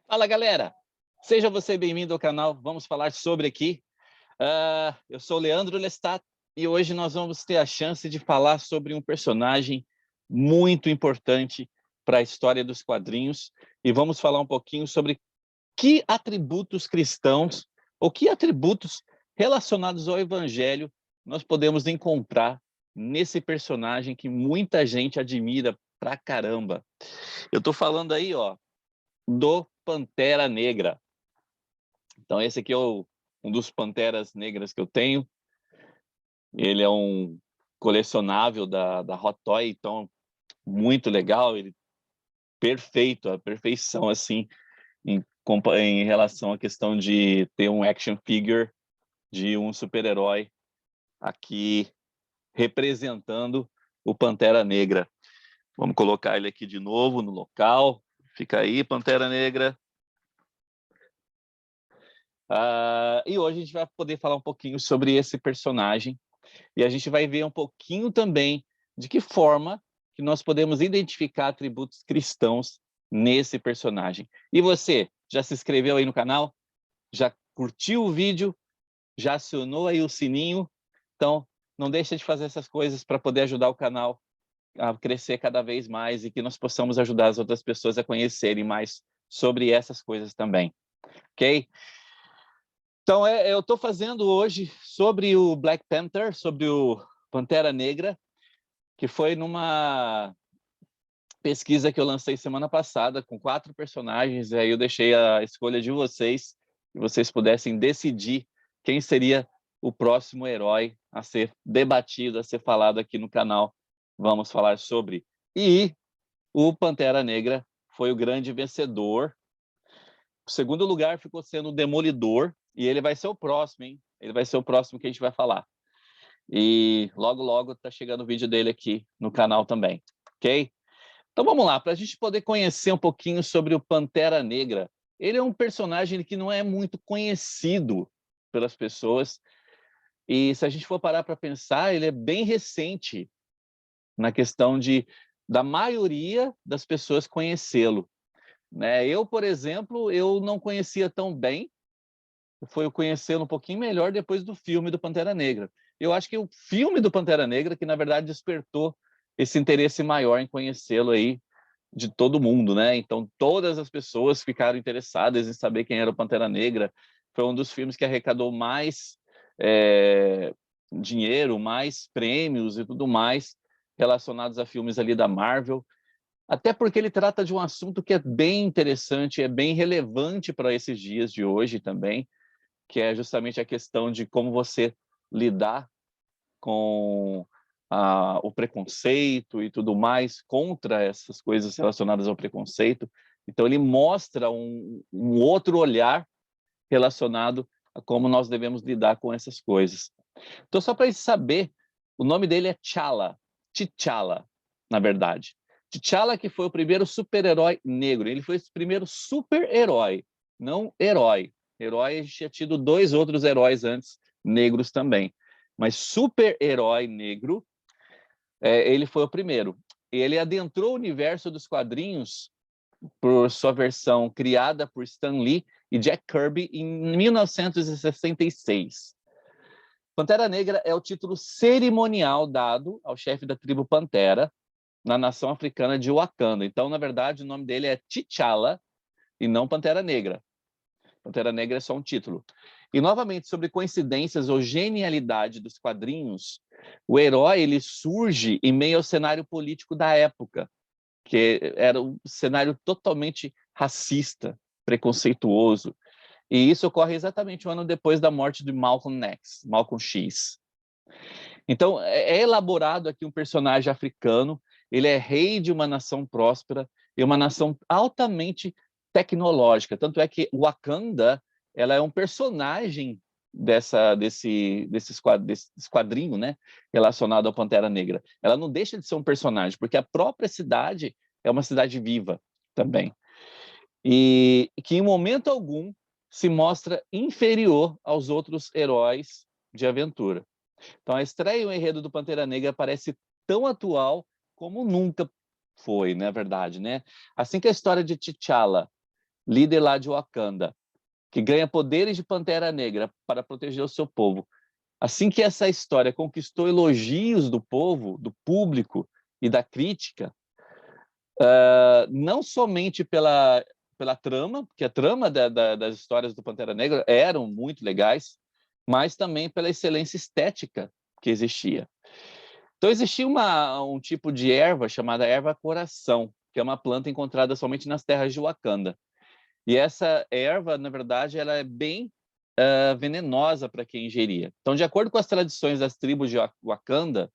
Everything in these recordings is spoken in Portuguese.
Fala, galera! Seja você bem-vindo ao canal. Vamos falar sobre aqui. Eu sou o Leandro Lestat e hoje nós vamos ter a chance de falar sobre um personagem muito importante para a história dos quadrinhos e vamos falar um pouquinho sobre que atributos cristãos ou que atributos relacionados ao Evangelho nós podemos encontrar nesse personagem que muita gente admira pra caramba. Eu estou falando aí, ó, do Pantera Negra. Então esse aqui é um dos Panteras Negras que eu tenho. Ele é um colecionável da Hot Toy, então muito legal, ele perfeito, a perfeição assim em relação à questão de ter um action figure de um super-herói aqui representando o Pantera Negra. Vamos colocar ele aqui de novo no local. Fica aí, Pantera Negra. E hoje a gente vai poder falar um pouquinho sobre esse personagem e a gente vai ver um pouquinho também de que forma que nós podemos identificar atributos cristãos nesse personagem. E você, já se inscreveu aí no canal? Já curtiu o vídeo? Já acionou aí o sininho? Então, não deixa de fazer essas coisas para poder ajudar o canal a crescer cada vez mais e que nós possamos ajudar as outras pessoas a conhecerem mais sobre essas coisas também, ok? Então, eu estou fazendo hoje sobre o Black Panther, sobre o Pantera Negra, que foi numa pesquisa que eu lancei semana passada, com 4 personagens, e aí eu deixei a escolha de vocês, que vocês pudessem decidir quem seria o próximo herói a ser debatido, a ser falado aqui no canal. Vamos falar sobre. E o Pantera Negra foi o grande vencedor. O segundo lugar ficou sendo o Demolidor, e ele vai ser o próximo, hein? Ele vai ser o próximo que a gente vai falar. E logo, logo tá chegando o vídeo dele aqui no canal também, ok? Então vamos lá, para a gente poder conhecer um pouquinho sobre o Pantera Negra. Ele é um personagem que não é muito conhecido pelas pessoas, e se a gente for parar para pensar, ele é bem recente na questão da maioria das pessoas conhecê-lo, né? Eu, por exemplo, eu não conhecia tão bem, foi conhecê-lo um pouquinho melhor depois do filme do Pantera Negra. Eu acho que o filme do Pantera Negra que, na verdade, despertou esse interesse maior em conhecê-lo aí de todo mundo, né? Então, todas as pessoas ficaram interessadas em saber quem era o Pantera Negra. Foi um dos filmes que arrecadou mais dinheiro, mais prêmios e tudo mais relacionados a filmes ali da Marvel. Até porque ele trata de um assunto que é bem interessante, é bem relevante para esses dias de hoje também, que é justamente a questão de como você lidar com o preconceito e tudo mais, contra essas coisas relacionadas ao preconceito. Então, ele mostra um outro olhar relacionado a como nós devemos lidar com essas coisas. Então, só para saber, o nome dele é T'Challa, na verdade. T'Challa que foi o primeiro super-herói negro. Ele foi o primeiro super-herói, não herói. Herói, a gente tinha tido 2 outros heróis antes, negros também. Mas super-herói negro, ele foi o primeiro. Ele adentrou o universo dos quadrinhos por sua versão criada por Stan Lee e Jack Kirby em 1966. Pantera Negra é o título cerimonial dado ao chefe da tribo Pantera na nação africana de Wakanda. Então, na verdade, o nome dele é T'Challa e não Pantera Negra. Pantera Negra é só um título. E, novamente, sobre coincidências ou genialidade dos quadrinhos, o herói ele surge em meio ao cenário político da época, que era um cenário totalmente racista, preconceituoso. E isso ocorre exatamente um ano depois da morte de Malcolm X. Então, é elaborado aqui um personagem africano, ele é rei de uma nação próspera e uma nação altamente tecnológica. Tanto é que Wakanda, ela é um personagem desse quadrinho, né, relacionado ao Pantera Negra. Ela não deixa de ser um personagem, porque a própria cidade é uma cidade viva também. E que em momento algum se mostra inferior aos outros heróis de aventura. Então, a estreia e o enredo do Pantera Negra parece tão atual como nunca foi, na verdade, né? Assim que a história de T'Challa líder lá de Wakanda, que ganha poderes de Pantera Negra para proteger o seu povo. Assim que essa história conquistou elogios do povo, do público e da crítica, não somente pela trama, porque a trama das histórias do Pantera Negra eram muito legais, mas também pela excelência estética que existia. Então, existia um tipo de erva chamada erva coração, que é uma planta encontrada somente nas terras de Wakanda. E essa erva, na verdade, ela é bem venenosa para quem ingeria. Então, de acordo com as tradições das tribos de Wakanda,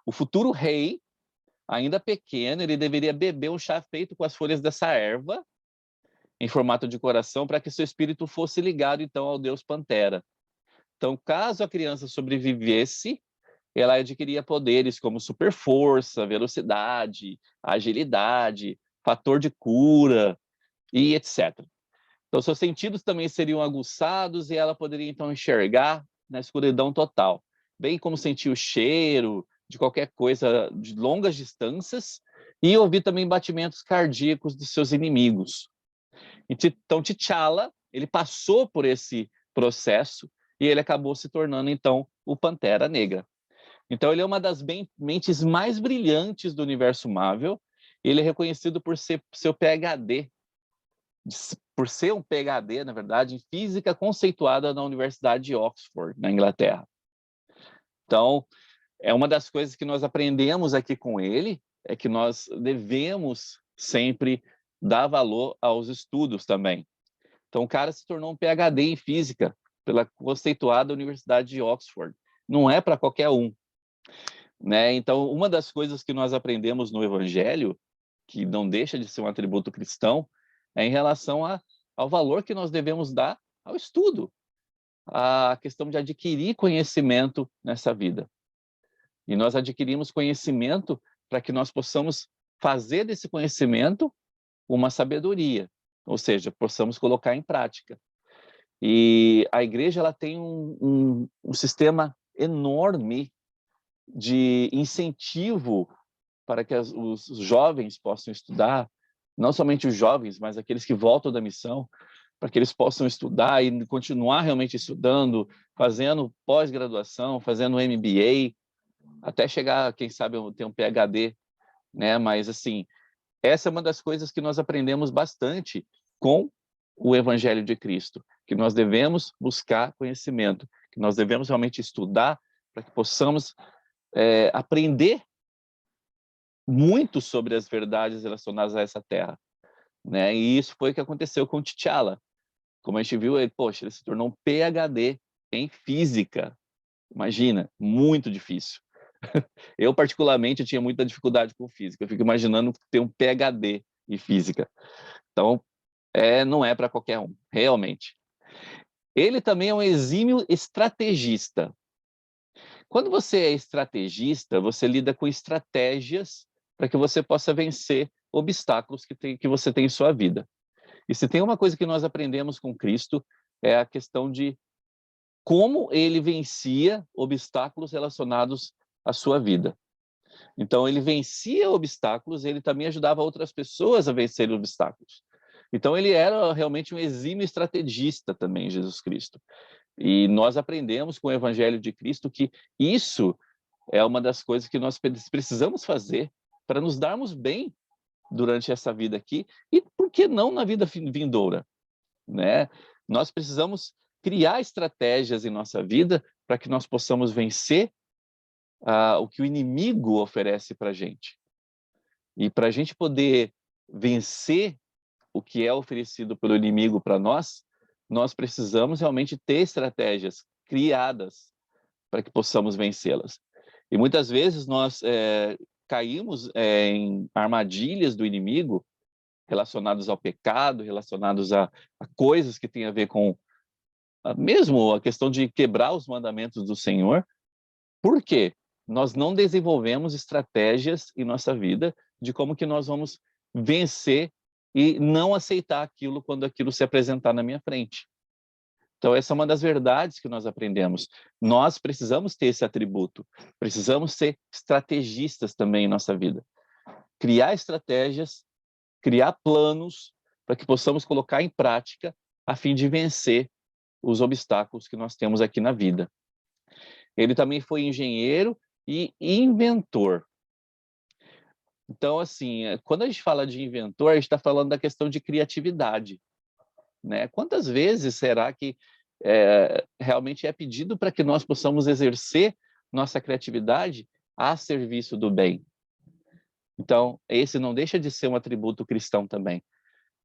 o futuro rei, ainda pequeno, ele deveria beber um chá feito com as folhas dessa erva, em formato de coração, para que seu espírito fosse ligado, então, ao deus Pantera. Então, caso a criança sobrevivesse, ela adquiria poderes como super força, velocidade, agilidade, fator de cura e etc. Então, seus sentidos também seriam aguçados e ela poderia, então, enxergar na escuridão total, bem como sentir o cheiro de qualquer coisa de longas distâncias e ouvir também batimentos cardíacos dos seus inimigos. Então, T'Challa, ele passou por esse processo e ele acabou se tornando, então, o Pantera Negra. Então, ele é uma das mentes mais brilhantes do universo Marvel. Ele é reconhecido por ser seu PhD, por ser um PhD, na verdade, em física conceituada na Universidade de Oxford, na Inglaterra. Então, é uma das coisas que nós aprendemos aqui com ele, é que nós devemos sempre dar valor aos estudos também. Então, o cara se tornou um PhD em física pela conceituada Universidade de Oxford. Não é para qualquer um, né? Então, uma das coisas que nós aprendemos no Evangelho, que não deixa de ser um atributo cristão, é em relação ao valor que nós devemos dar ao estudo, a questão de adquirir conhecimento nessa vida. E nós adquirimos conhecimento para que nós possamos fazer desse conhecimento uma sabedoria, ou seja, possamos colocar em prática. E a igreja ela tem um sistema enorme de incentivo para que os jovens possam estudar, não somente os jovens, mas aqueles que voltam da missão, para que eles possam estudar e continuar realmente estudando, fazendo pós-graduação, fazendo MBA, até chegar, quem sabe, ter um PhD, né? Mas, assim, essa é uma das coisas que nós aprendemos bastante com o Evangelho de Cristo, que nós devemos buscar conhecimento, que nós devemos realmente estudar para que possamos aprender muito sobre as verdades relacionadas a essa terra, né? E isso foi o que aconteceu com T'Challa. Como a gente viu, ele se tornou um PhD em física. Imagina, muito difícil. Eu, particularmente, tinha muita dificuldade com física. Eu fico imaginando ter um PhD em física. Então, não é para qualquer um, realmente. Ele também é um exímio estrategista. Quando você é estrategista, você lida com estratégias para que você possa vencer obstáculos que você tem em sua vida. E se tem uma coisa que nós aprendemos com Cristo, é a questão de como ele vencia obstáculos relacionados à sua vida. Então, ele vencia obstáculos, ele também ajudava outras pessoas a vencer obstáculos. Então, ele era realmente um exímio estrategista também, Jesus Cristo. E nós aprendemos com o Evangelho de Cristo que isso é uma das coisas que nós precisamos fazer para nos darmos bem durante essa vida aqui e, por que não, na vida vindoura, né? Nós precisamos criar estratégias em nossa vida para que nós possamos vencer o que o inimigo oferece para a gente. E para a gente poder vencer o que é oferecido pelo inimigo para nós, nós precisamos realmente ter estratégias criadas para que possamos vencê-las. E muitas vezes nós caímos em armadilhas do inimigo relacionados ao pecado, relacionados a coisas que têm a ver com mesmo a questão de quebrar os mandamentos do Senhor. Por quê? Nós não desenvolvemos estratégias em nossa vida de como que nós vamos vencer e não aceitar aquilo quando aquilo se apresentar na minha frente. Então, essa é uma das verdades que nós aprendemos. Nós precisamos ter esse atributo, precisamos ser estrategistas também em nossa vida. Criar estratégias, criar planos para que possamos colocar em prática a fim de vencer os obstáculos que nós temos aqui na vida. Ele também foi engenheiro e inventor. Então, assim, quando a gente fala de inventor, a gente está falando da questão de criatividade, né? Quantas vezes será que realmente é pedido para que nós possamos exercer nossa criatividade a serviço do bem? Então, esse não deixa de ser um atributo cristão também.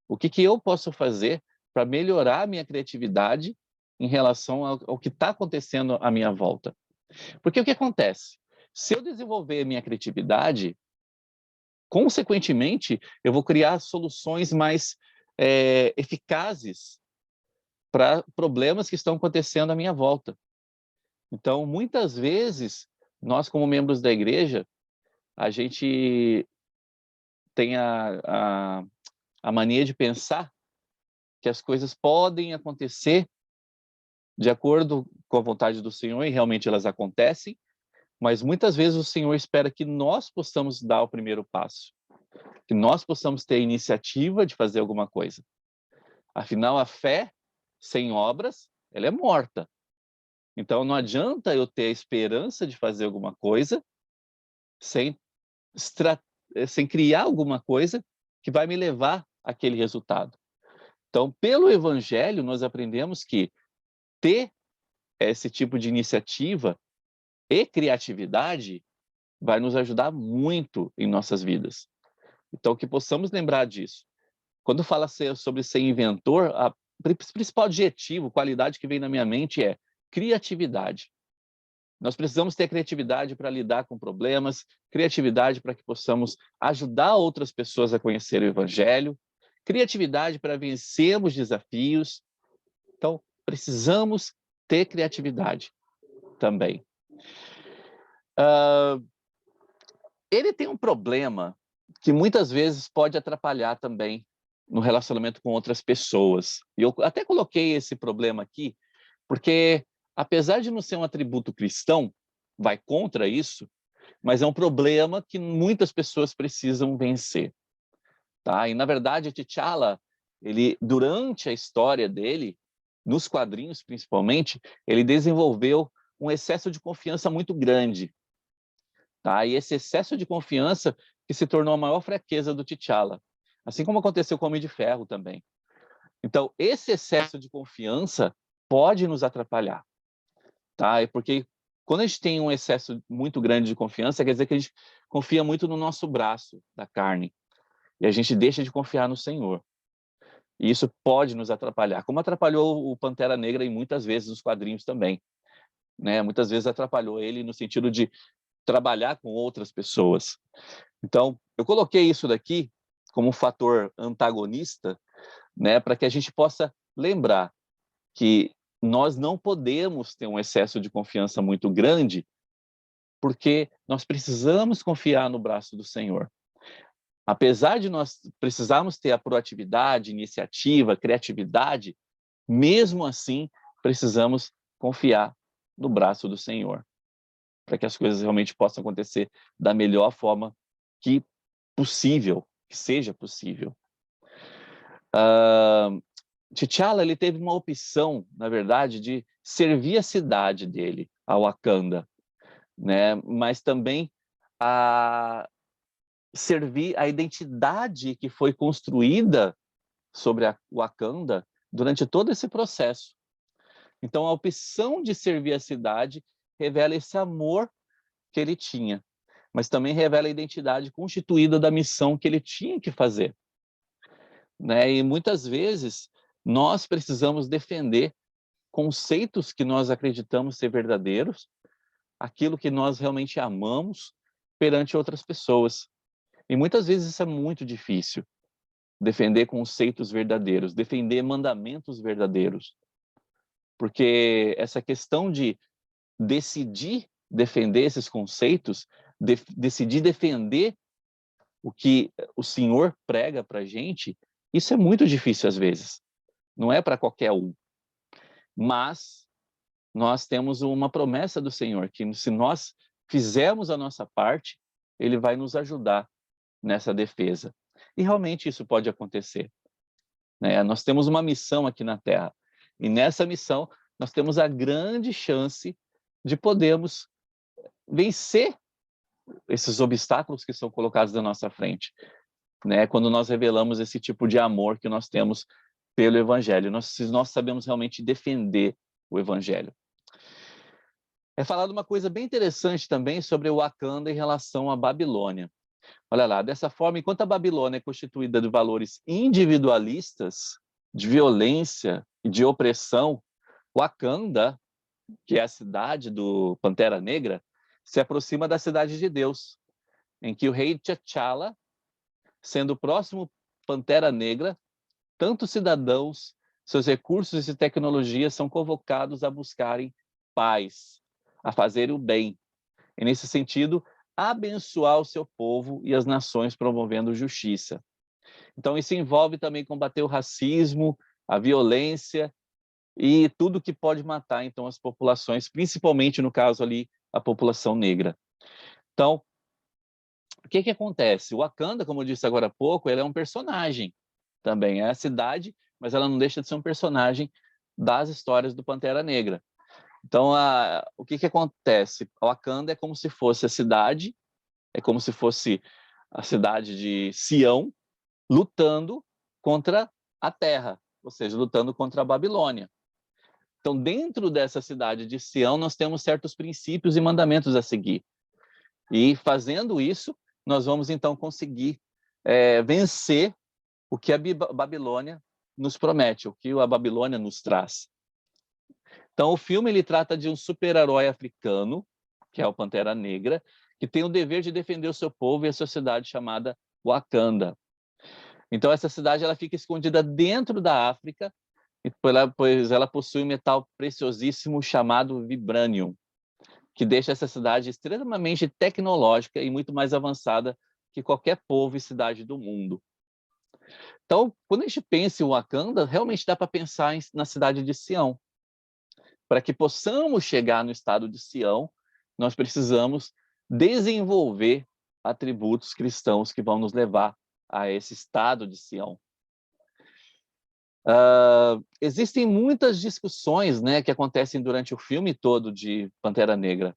O que eu posso fazer para melhorar a minha criatividade em relação ao que está acontecendo à minha volta? Porque o que acontece? Se eu desenvolver a minha criatividade, consequentemente, eu vou criar soluções mais eficazes para problemas que estão acontecendo à minha volta. Então, muitas vezes, nós como membros da igreja, a gente tem a mania de pensar que as coisas podem acontecer de acordo com a vontade do Senhor, e realmente elas acontecem, mas muitas vezes o Senhor espera que nós possamos dar o primeiro passo, que nós possamos ter a iniciativa de fazer alguma coisa. Afinal, a fé sem obras, ela é morta. Então, não adianta eu ter a esperança de fazer alguma coisa sem criar alguma coisa que vai me levar àquele resultado. Então, pelo Evangelho, nós aprendemos que ter esse tipo de iniciativa e criatividade vai nos ajudar muito em nossas vidas. Então, que possamos lembrar disso. Quando fala sobre ser inventor, o principal adjetivo, qualidade que vem na minha mente é criatividade. Nós precisamos ter criatividade para lidar com problemas, criatividade para que possamos ajudar outras pessoas a conhecer o Evangelho, criatividade para vencermos desafios. Então, precisamos ter criatividade também. Ele tem um problema que muitas vezes pode atrapalhar também no relacionamento com outras pessoas. E eu até coloquei esse problema aqui, porque apesar de não ser um atributo cristão, vai contra isso, mas é um problema que muitas pessoas precisam vencer. Tá? E, na verdade, T'Challa, ele, durante a história dele, nos quadrinhos principalmente, ele desenvolveu um excesso de confiança muito grande. Tá? E esse excesso de confiança que se tornou a maior fraqueza do T'Challa. Assim como aconteceu com o Homem de Ferro também. Então, esse excesso de confiança pode nos atrapalhar. Tá? Porque quando a gente tem um excesso muito grande de confiança, quer dizer que a gente confia muito no nosso braço da carne. E a gente deixa de confiar no Senhor. E isso pode nos atrapalhar, como atrapalhou o Pantera Negra em muitas vezes nos quadrinhos também. Né? Muitas vezes atrapalhou ele no sentido de trabalhar com outras pessoas. Então, eu coloquei isso daqui como um fator antagonista, né, para que a gente possa lembrar que nós não podemos ter um excesso de confiança muito grande, porque nós precisamos confiar no braço do Senhor. Apesar de nós precisarmos ter a proatividade, iniciativa, criatividade, mesmo assim, precisamos confiar no braço do Senhor, para que as coisas realmente possam acontecer da melhor forma que possível, que seja possível. T'Challa, ele teve uma opção, na verdade, de servir a cidade dele, a Wakanda, né? Mas também a servir a identidade que foi construída sobre a Wakanda durante todo esse processo. Então, a opção de servir a cidade revela esse amor que ele tinha, mas também revela a identidade constituída da missão que ele tinha que fazer. Né? E muitas vezes nós precisamos defender conceitos que nós acreditamos ser verdadeiros, aquilo que nós realmente amamos perante outras pessoas. E muitas vezes isso é muito difícil, defender conceitos verdadeiros, defender mandamentos verdadeiros. Porque essa questão de decidir defender esses conceitos, decidir defender o que o Senhor prega para a gente, isso é muito difícil às vezes. Não é para qualquer um. Mas nós temos uma promessa do Senhor, que se nós fizermos a nossa parte, Ele vai nos ajudar nessa defesa. E realmente isso pode acontecer. né? Nós temos uma missão aqui na Terra. E nessa missão, nós temos a grande chance de podermos vencer esses obstáculos que são colocados na nossa frente, né? Quando nós revelamos esse tipo de amor que nós temos pelo Evangelho. Nós sabemos realmente defender o Evangelho. É falado uma coisa bem interessante também sobre o Wakanda em relação à Babilônia. Olha lá, dessa forma, enquanto a Babilônia é constituída de valores individualistas, de violência e de opressão, Wakanda, que é a cidade do Pantera Negra, se aproxima da cidade de Deus, em que o rei T'Challa, sendo o próximo Pantera Negra, tanto cidadãos, seus recursos e tecnologias são convocados a buscarem paz, a fazer o bem. E, nesse sentido, abençoar o seu povo e as nações promovendo justiça. Então, isso envolve também combater o racismo, a violência e tudo que pode matar, então, as populações, principalmente, no caso ali, a população negra. Então, o que acontece? O Wakanda, como eu disse agora há pouco, ele é um personagem também. É a cidade, mas ela não deixa de ser um personagem das histórias do Pantera Negra. Então, o que acontece? O Wakanda é como se fosse a cidade, é como se fosse a cidade de Sião, lutando contra a Terra, ou seja, lutando contra a Babilônia. Então, dentro dessa cidade de Sião, nós temos certos princípios e mandamentos a seguir. E fazendo isso, nós vamos então conseguir vencer o que a Babilônia nos promete, o que a Babilônia nos traz. Então, o filme ele trata de um super-herói africano, que é o Pantera Negra, que tem o dever de defender o seu povo e a sua cidade chamada Wakanda. Então, essa cidade ela fica escondida dentro da África, pois ela possui um metal preciosíssimo chamado Vibranium, que deixa essa cidade extremamente tecnológica e muito mais avançada que qualquer povo e cidade do mundo. Então, quando a gente pensa em Wakanda, realmente dá para pensar na cidade de Sião. Para que possamos chegar no estado de Sião, nós precisamos desenvolver atributos cristãos que vão nos levar a esse estado de Sião. Existem muitas discussões, né, que acontecem durante o filme todo de Pantera Negra.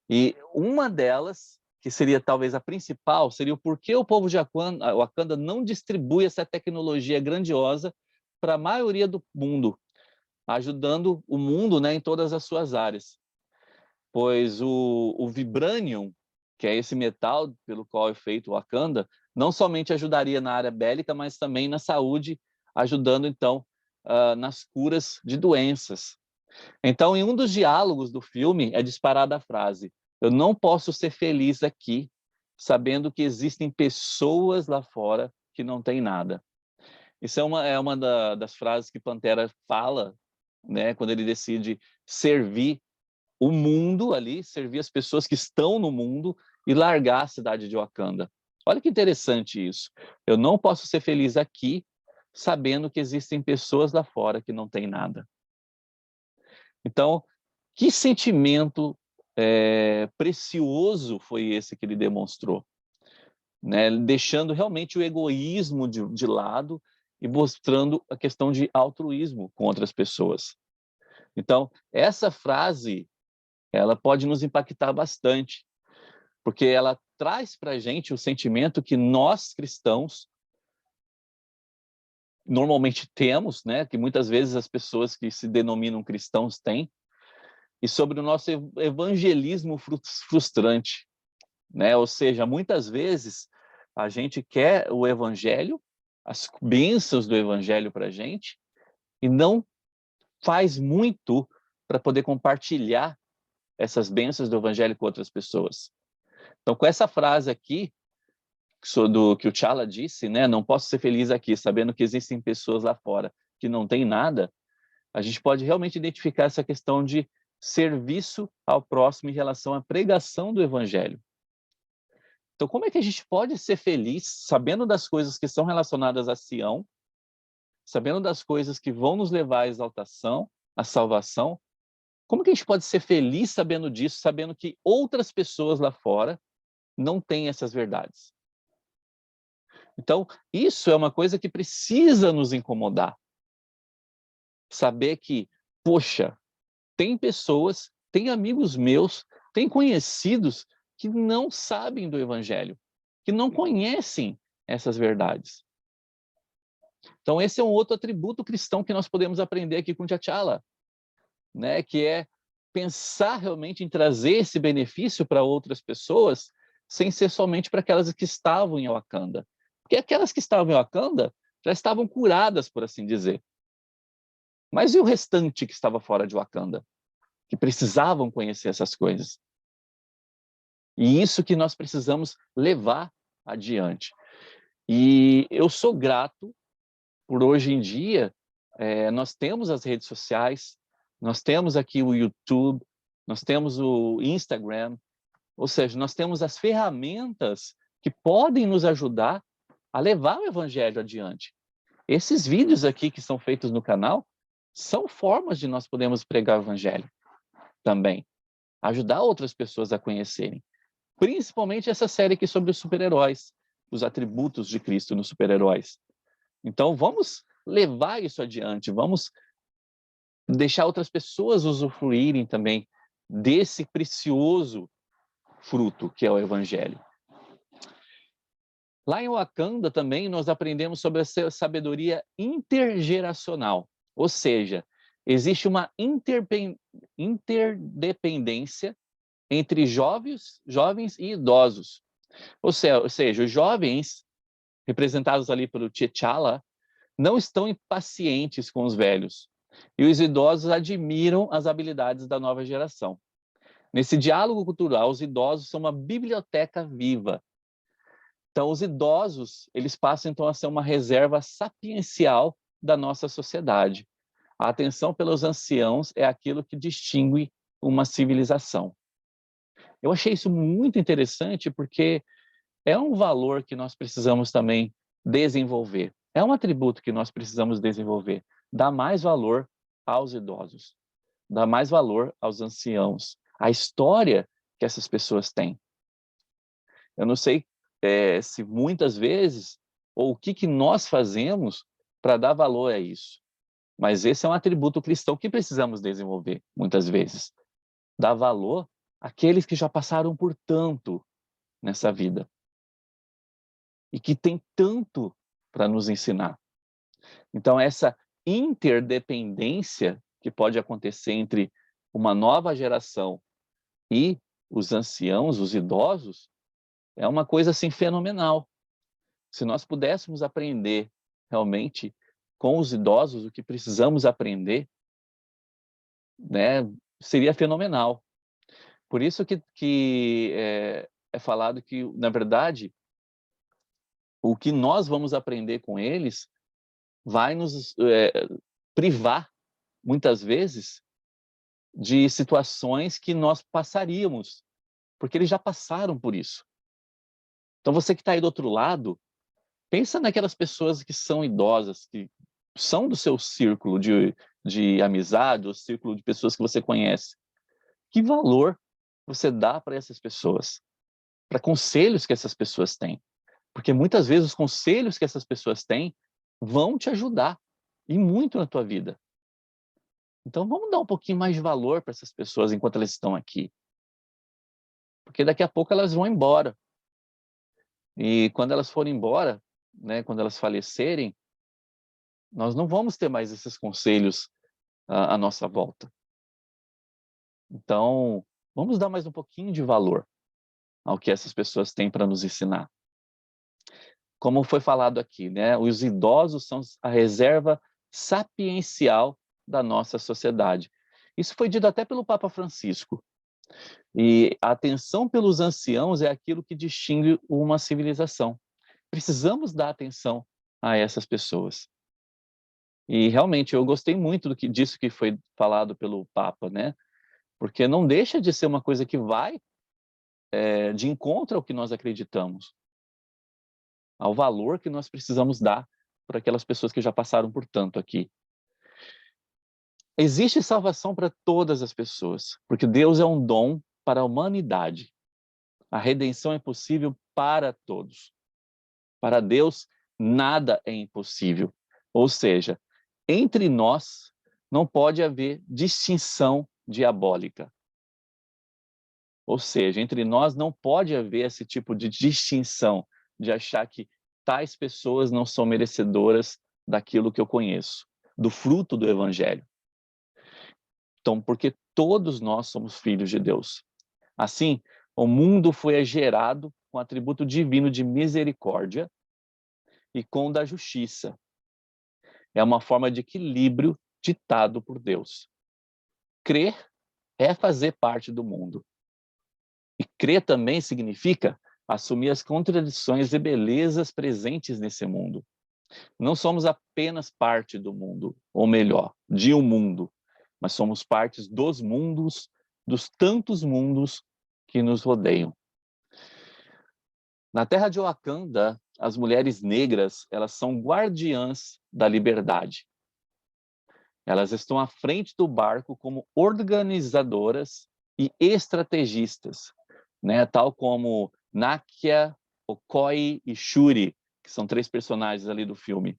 E uma delas, que seria talvez a principal, seria o porquê o povo de Wakanda não distribui essa tecnologia grandiosa para a maioria do mundo, ajudando o mundo, né, em todas as suas áreas. Pois o Vibranium, que é esse metal pelo qual é feito o Wakanda, não somente ajudaria na área bélica, mas também na saúde, ajudando, então, nas curas de doenças. Então, em um dos diálogos do filme, é disparada a frase: eu não posso ser feliz aqui, sabendo que existem pessoas lá fora que não têm nada. Isso é uma das frases que Pantera fala, né, quando ele decide servir o mundo ali, servir as pessoas que estão no mundo e largar a cidade de Wakanda. Olha que interessante isso. Eu não posso ser feliz aqui, sabendo que existem pessoas lá fora que não têm nada. Então, que sentimento precioso foi esse que ele demonstrou, né? Deixando realmente o egoísmo de lado e mostrando a questão de altruísmo com outras pessoas. Então, essa frase, ela pode nos impactar bastante, porque ela traz para a gente o sentimento que nós, cristãos, normalmente temos, né? Que muitas vezes as pessoas que se denominam cristãos têm, e sobre o nosso evangelismo frustrante, né? Ou seja, muitas vezes a gente quer o evangelho, as bênçãos do evangelho para a gente, e não faz muito para poder compartilhar essas bênçãos do evangelho com outras pessoas. Então, com essa frase aqui, do que o T'Challa disse, né? Não posso ser feliz aqui, sabendo que existem pessoas lá fora que não têm nada, a gente pode realmente identificar essa questão de serviço ao próximo em relação à pregação do evangelho. Então, como é que a gente pode ser feliz sabendo das coisas que são relacionadas a Sião, sabendo das coisas que vão nos levar à exaltação, à salvação? Como que a gente pode ser feliz sabendo disso, sabendo que outras pessoas lá fora não têm essas verdades? Então, isso é uma coisa que precisa nos incomodar. Saber que, poxa, tem pessoas, tem amigos meus, tem conhecidos que não sabem do Evangelho, que não conhecem essas verdades. Então, esse é um outro atributo cristão que nós podemos aprender aqui com T'Challa, né? Que é pensar realmente em trazer esse benefício para outras pessoas, sem ser somente para aquelas que estavam em Wakanda. Porque aquelas que estavam em Wakanda já estavam curadas, por assim dizer. Mas e o restante que estava fora de Wakanda? Que precisavam conhecer essas coisas. E isso que nós precisamos levar adiante. E eu sou grato por hoje em dia, nós temos as redes sociais, nós temos aqui o YouTube, nós temos o Instagram, ou seja, nós temos as ferramentas que podem nos ajudar a levar o evangelho adiante. Esses vídeos aqui que são feitos no canal são formas de nós podermos pregar o evangelho também, ajudar outras pessoas a conhecerem. Principalmente essa série aqui sobre os super-heróis, os atributos de Cristo nos super-heróis. Então, vamos levar isso adiante, vamos deixar outras pessoas usufruírem também desse precioso fruto que é o Evangelho. Lá em Wakanda também nós aprendemos sobre a sabedoria intergeracional, ou seja, existe uma interdependência entre jovens e idosos. Ou seja, os jovens, representados ali pelo T'Challa, não estão impacientes com os velhos, e os idosos admiram as habilidades da nova geração. Nesse diálogo cultural, os idosos são uma biblioteca viva. Então, os idosos, eles passam então a ser uma reserva sapiencial da nossa sociedade. A atenção pelos anciãos é aquilo que distingue uma civilização. Eu achei isso muito interessante porque é um valor que nós precisamos também desenvolver. É um atributo que nós precisamos desenvolver. Dar mais valor aos idosos. Dar mais valor aos anciãos. A história que essas pessoas têm. Eu não sei se muitas vezes, ou o que nós fazemos para dar valor a isso. Mas esse é um atributo cristão que precisamos desenvolver, muitas vezes. Dar valor àqueles que já passaram por tanto nessa vida. E que tem tanto para nos ensinar. Então, essa interdependência que pode acontecer entre uma nova geração e os anciãos, os idosos, é uma coisa assim fenomenal. Se nós pudéssemos aprender realmente com os idosos o que precisamos aprender, né, seria fenomenal. Por isso que é falado que, na verdade, o que nós vamos aprender com eles vai nos privar, muitas vezes, de situações que nós passaríamos, porque eles já passaram por isso. Então, você que está aí do outro lado, pensa naquelas pessoas que são idosas, que são do seu círculo de amizade, ou círculo de pessoas que você conhece. Que valor você dá para essas pessoas? Para conselhos que essas pessoas têm? Porque muitas vezes os conselhos que essas pessoas têm vão te ajudar, e muito na tua vida. Então, vamos dar um pouquinho mais de valor para essas pessoas enquanto elas estão aqui. Porque daqui a pouco elas vão embora. E quando elas forem embora, né, quando elas falecerem, nós não vamos ter mais esses conselhos à nossa volta. Então, vamos dar mais um pouquinho de valor ao que essas pessoas têm para nos ensinar. Como foi falado aqui, né, os idosos são a reserva sapiencial da nossa sociedade. Isso foi dito até pelo Papa Francisco. E a atenção pelos anciãos é aquilo que distingue uma civilização. Precisamos dar atenção a essas pessoas. E realmente eu gostei muito disso que foi falado pelo Papa, né? Porque não deixa de ser uma coisa que vai de encontro ao que nós acreditamos, ao valor que nós precisamos dar para aquelas pessoas que já passaram por tanto aqui. Existe salvação para todas as pessoas, porque Deus é um dom para a humanidade. A redenção é possível para todos. Para Deus, nada é impossível. Ou seja, entre nós não pode haver distinção diabólica. Ou seja, entre nós não pode haver esse tipo de distinção, de achar que tais pessoas não são merecedoras daquilo que eu conheço, do fruto do Evangelho. Então, porque todos nós somos filhos de Deus. Assim, o mundo foi gerado com o atributo divino de misericórdia e com o da justiça. É uma forma de equilíbrio ditado por Deus. Crer é fazer parte do mundo. E crer também significa assumir as contradições e belezas presentes nesse mundo. Não somos apenas parte do mundo, ou melhor, de um mundo, mas somos partes dos mundos, dos tantos mundos que nos rodeiam. Na terra de Wakanda, as mulheres negras, elas são guardiãs da liberdade. Elas estão à frente do barco como organizadoras e estrategistas, né? Tal como Nakia, Okoye e Shuri, que são 3 personagens ali do filme.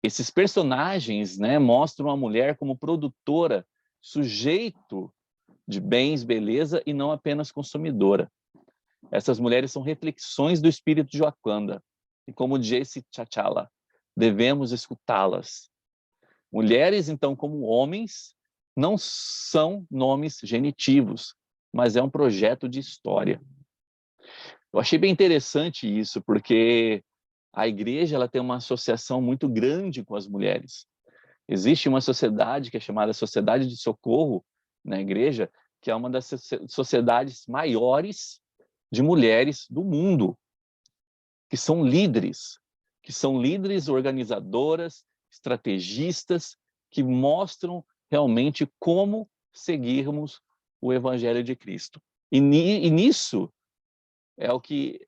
Esses personagens, né, mostram a mulher como produtora, sujeito de bens, beleza e não apenas consumidora. Essas mulheres são reflexões do espírito de Wakanda. E como disse T'Challa, devemos escutá-las. Mulheres, então, como homens, não são nomes genitivos, mas é um projeto de história. Eu achei bem interessante isso, porque a igreja ela tem uma associação muito grande com as mulheres. Existe uma sociedade que é chamada Sociedade de Socorro na igreja, que é uma das sociedades maiores de mulheres do mundo, que são líderes organizadoras, estrategistas, que mostram realmente como seguirmos o Evangelho de Cristo. E nisso é o que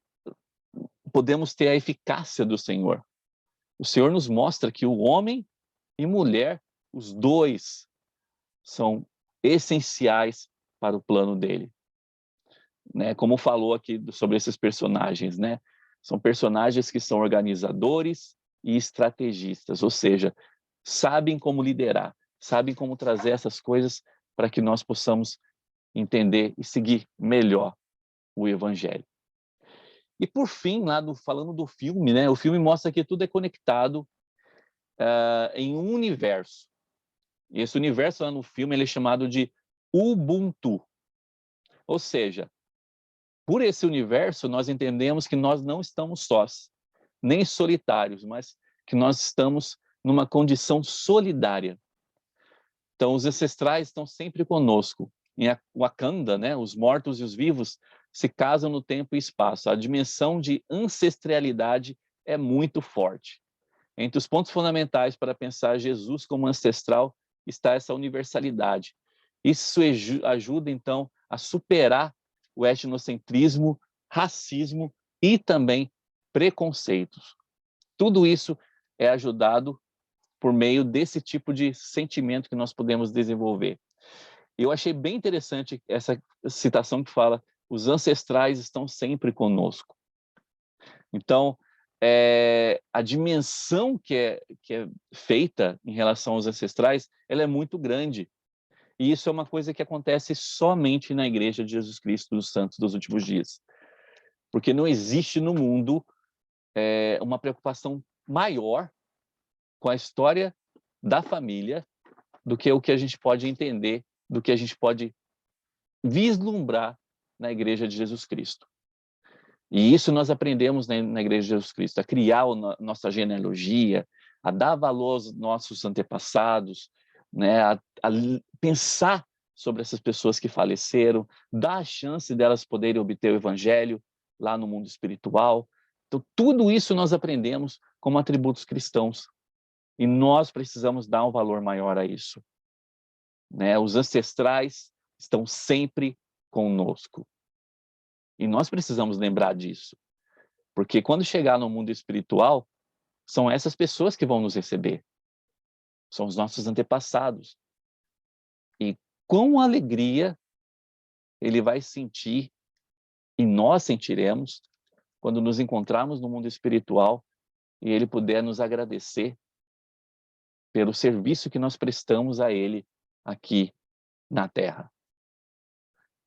podemos ter a eficácia do Senhor. O Senhor nos mostra que o homem e mulher, os dois, são essenciais para o plano dele. Né? Como falou aqui sobre esses personagens, né? São personagens que são organizadores e estrategistas, ou seja, sabem como liderar, sabem como trazer essas coisas para que nós possamos entender e seguir melhor o Evangelho. E por fim, falando do filme, né? O filme mostra que tudo é conectado em um universo. E esse universo lá no filme ele é chamado de Ubuntu. Ou seja, por esse universo nós entendemos que nós não estamos sós, nem solitários, mas que nós estamos numa condição solidária. Então, os ancestrais estão sempre conosco. Em Wakanda, né, os mortos e os vivos se casam no tempo e espaço. A dimensão de ancestralidade é muito forte. Entre os pontos fundamentais para pensar Jesus como ancestral está essa universalidade. Isso ajuda, então, a superar o etnocentrismo, racismo e também preconceitos. Tudo isso é ajudado por meio desse tipo de sentimento que nós podemos desenvolver. Eu achei bem interessante essa citação que fala: os ancestrais estão sempre conosco. Então, a dimensão que é feita em relação aos ancestrais, ela é muito grande. E isso é uma coisa que acontece somente na Igreja de Jesus Cristo dos Santos dos Últimos Dias. Porque não existe no mundo uma preocupação maior com a história da família do que o que a gente pode entender, do que a gente pode vislumbrar na Igreja de Jesus Cristo. E isso nós aprendemos na Igreja de Jesus Cristo, a criar a nossa genealogia, a dar valor aos nossos antepassados, né? a pensar sobre essas pessoas que faleceram, dar a chance delas poderem obter o Evangelho lá no mundo espiritual. Então, tudo isso nós aprendemos como atributos cristãos. E nós precisamos dar um valor maior a isso. Né? Os ancestrais estão sempre conosco. E nós precisamos lembrar disso. Porque quando chegar no mundo espiritual, são essas pessoas que vão nos receber. São os nossos antepassados. E com alegria ele vai sentir, e nós sentiremos, quando nos encontrarmos no mundo espiritual e Ele puder nos agradecer pelo serviço que nós prestamos a Ele aqui na Terra.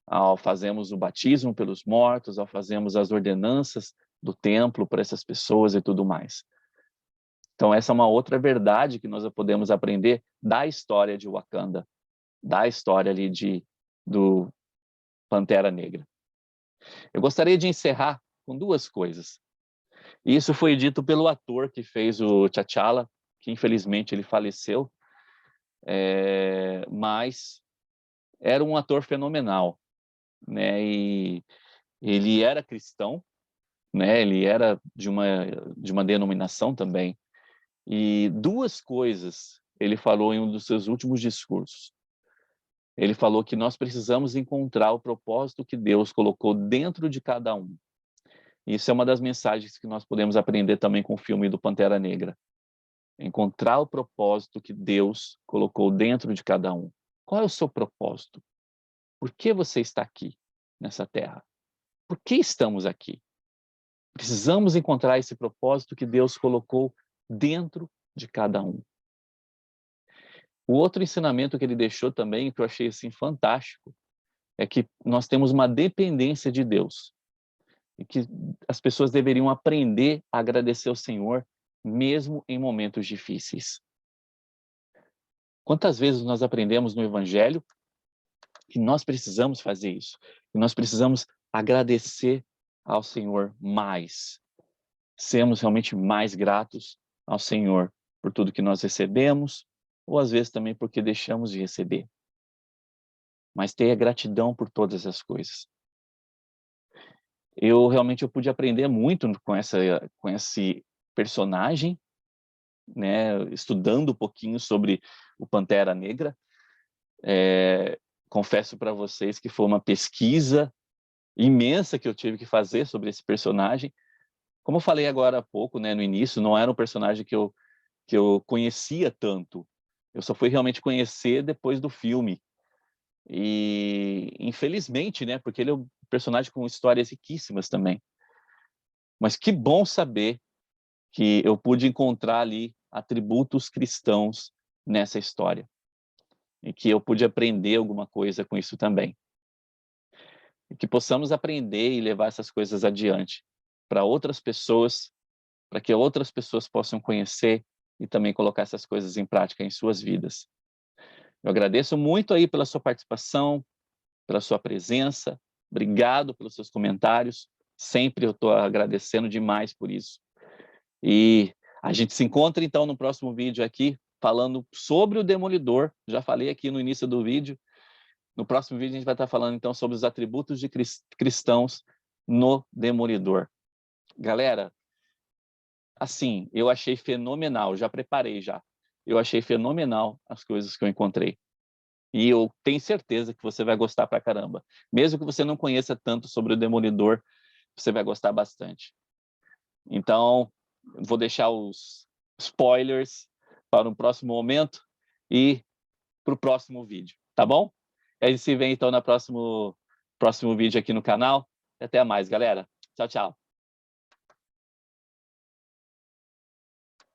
Ao fazermos o batismo pelos mortos, ao fazermos as ordenanças do templo para essas pessoas e tudo mais. Então, essa é uma outra verdade que nós podemos aprender da história de Wakanda, da história ali do Pantera Negra. Eu gostaria de encerrar com duas coisas. Isso foi dito pelo ator que fez o T'Challa, que infelizmente ele faleceu, mas era um ator fenomenal, né? E ele era cristão, né? Ele era de uma denominação também. E duas coisas ele falou em um dos seus últimos discursos. Ele falou que nós precisamos encontrar o propósito que Deus colocou dentro de cada um. Isso é uma das mensagens que nós podemos aprender também com o filme do Pantera Negra. Encontrar o propósito que Deus colocou dentro de cada um. Qual é o seu propósito? Por que você está aqui, nessa terra? Por que estamos aqui? Precisamos encontrar esse propósito que Deus colocou dentro de cada um. O outro ensinamento que ele deixou também, que eu achei assim fantástico, é que nós temos uma dependência de Deus. E que as pessoas deveriam aprender a agradecer ao Senhor, mesmo em momentos difíceis. Quantas vezes nós aprendemos no Evangelho que nós precisamos fazer isso? Que nós precisamos agradecer ao Senhor mais. Sermos realmente mais gratos ao Senhor por tudo que nós recebemos, ou às vezes também porque deixamos de receber. Mas tenha gratidão por todas as coisas. Eu pude aprender muito com esse personagem, né, estudando um pouquinho sobre o Pantera Negra. Confesso para vocês que foi uma pesquisa imensa que eu tive que fazer sobre esse personagem. Como eu falei agora há pouco, né, no início, não era um personagem que eu conhecia tanto. Eu só fui realmente conhecer depois do filme. E, infelizmente, né, porque ele é um personagem com histórias riquíssimas também. Mas que bom saber que eu pude encontrar ali atributos cristãos nessa história. E que eu pude aprender alguma coisa com isso também. E que possamos aprender e levar essas coisas adiante para outras pessoas, para que outras pessoas possam conhecer e também colocar essas coisas em prática em suas vidas. Eu agradeço muito aí pela sua participação, pela sua presença. Obrigado pelos seus comentários. Sempre eu estou agradecendo demais por isso. E a gente se encontra, então, no próximo vídeo aqui, falando sobre o Demolidor. Já falei aqui no início do vídeo. No próximo vídeo, a gente vai estar falando, então, sobre os atributos de cristãos no Demolidor. Galera, assim, eu achei fenomenal. Já preparei, já. Eu achei fenomenal as coisas que eu encontrei. E eu tenho certeza que você vai gostar pra caramba. Mesmo que você não conheça tanto sobre o Demolidor, você vai gostar bastante. Então, vou deixar os spoilers para um próximo momento e para o próximo vídeo, tá bom? A gente se vê então no próximo vídeo aqui no canal. Até mais, galera. Tchau, tchau.